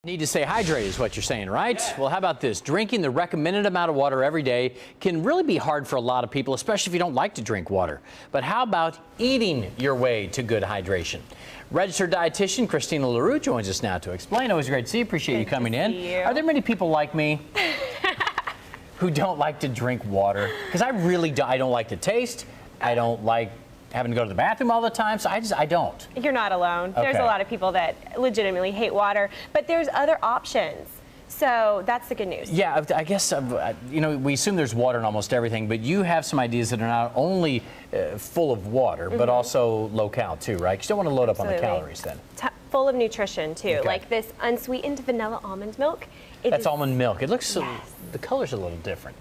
Need to stay hydrated is what you're saying, right? Yeah. Well, how about this? Drinking the recommended amount of water every day can really be hard for a lot of people, especially if you don't like to drink water. But how about eating your way to good hydration? Registered dietitian Christina LaRue joins us now to explain. Always great to see you. Appreciate you coming in. Are there many people like me who don't like to drink water? Because I don't like the taste. I don't like having to go to the bathroom all the time, so I don't. You're not alone. Okay. There's a lot of people that legitimately hate water, but there's other options. So that's the good news. Yeah, I guess, we assume there's water in almost everything, but you have some ideas that are not only full of water, but also low-cal too, right? You don't want to load up on the calories then. Full of nutrition too, like this unsweetened vanilla almond milk. That's almond milk. It looks, the color's a little different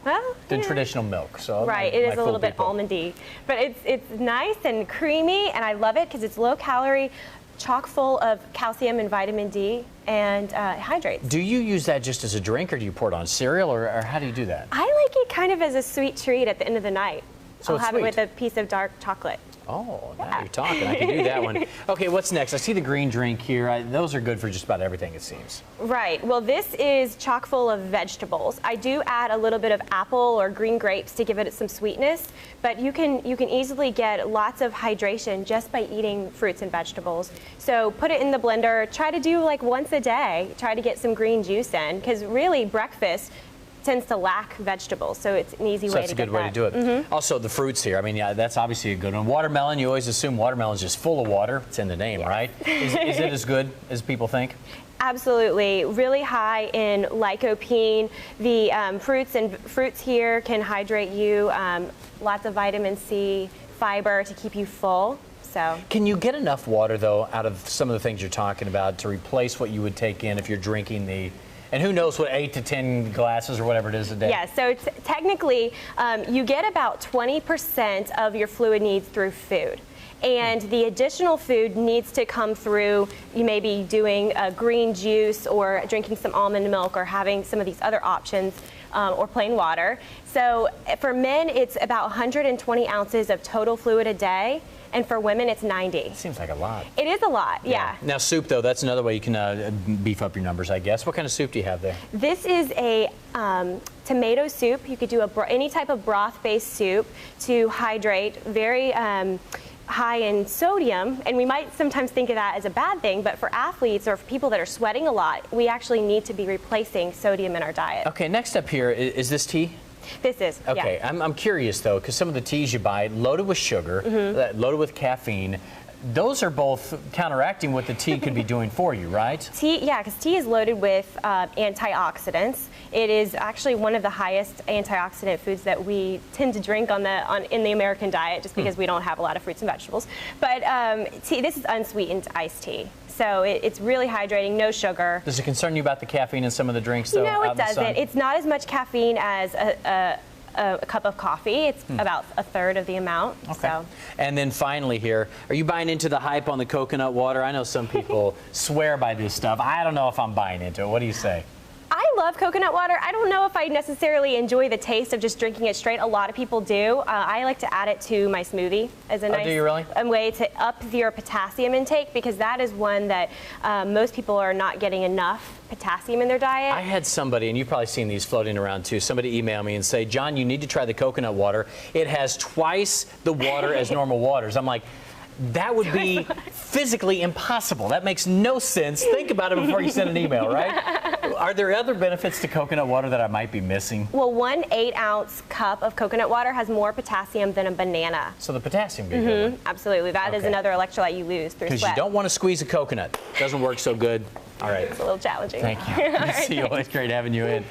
than traditional milk. So right, it is a little bit almondy, but it's nice and creamy, and I love it because it's low calorie, chock full of calcium and vitamin D, and hydrates. Do you use that just as a drink, or do you pour it on cereal, or how do you do that? I like it kind of as a sweet treat at the end of the night. So I'll have it with a piece of dark chocolate. Oh, now you're talking. I can do that one. Okay, what's next? I see the green drink here. Those are good for just about everything, it seems. Right. Well, this is chock full of vegetables. I do add a little bit of apple or green grapes to give it some sweetness, but you can easily get lots of hydration just by eating fruits and vegetables. So put it in the blender. Try to do like once a day. Try to get some green juice in, because really breakfast tends to lack vegetables, so it's an easy way to get that. That's a good way to do it. Also, the fruits here, I mean, that's obviously a good one. Watermelon, you always assume watermelon is just full of water. It's in the name, right? Is it as good as people think? Absolutely. Really high in lycopene. The fruits here can hydrate you. Lots of vitamin C, fiber to keep you full. So. Can you get enough water, though, out of some of the things you're talking about to replace what you would take in if you're drinking and who knows what 8 to 10 glasses or whatever it is a day? Yeah, so technically you get about 20% of your fluid needs through food. And the additional food needs to come through, you may be doing a green juice or drinking some almond milk or having some of these other options or plain water. So for men, it's about 120 ounces of total fluid a day. And for women, it's 90. It seems like a lot. It is a lot, yeah. Now, soup, though, that's another way you can beef up your numbers, I guess. What kind of soup do you have there? This is a tomato soup. You could do any type of broth-based soup to hydrate, very high in sodium, and we might sometimes think of that as a bad thing, but for athletes or for people that are sweating a lot, we actually need to be replacing sodium in our diet. Okay, next up here, is this tea? This is, okay, yeah. I'm curious, though, because some of the teas you buy, loaded with sugar, loaded with caffeine, those are both counteracting what the tea could be doing for you, right? Tea, yeah, because tea is loaded with antioxidants. It is actually one of the highest antioxidant foods that we tend to drink in the American diet, just because we don't have a lot of fruits and vegetables. But tea, this is unsweetened iced tea. So it's really hydrating, no sugar. Does it concern you about the caffeine in some of the drinks, though? No, it doesn't. It's not as much caffeine as a cup of coffee. It's about a third of the amount. Okay. So. And then finally here, are you buying into the hype on the coconut water? I know some people swear by this stuff. I don't know if I'm buying into it. What do you say? I love coconut water. I don't know if I necessarily enjoy the taste of just drinking it straight. A lot of people do. I like to add it to my smoothie as a nice do you really? Way to up your potassium intake, because that is one that most people are not getting enough potassium in their diet. I had somebody, and you've probably seen these floating around too, somebody email me and say, John, you need to try the coconut water. It has twice the water as normal waters. I'm like, that would be physically impossible. That makes no sense. Think about it before you send an email, right? Are there other benefits to coconut water that I might be missing? Well, 1 8-ounce cup of coconut water has more potassium than a banana. So the potassium would be good. Absolutely. That is another electrolyte you lose through sweat. Because you don't want to squeeze a coconut. Doesn't work so good. All right. It's a little challenging. Thank you. Good to see you. Always great having you in.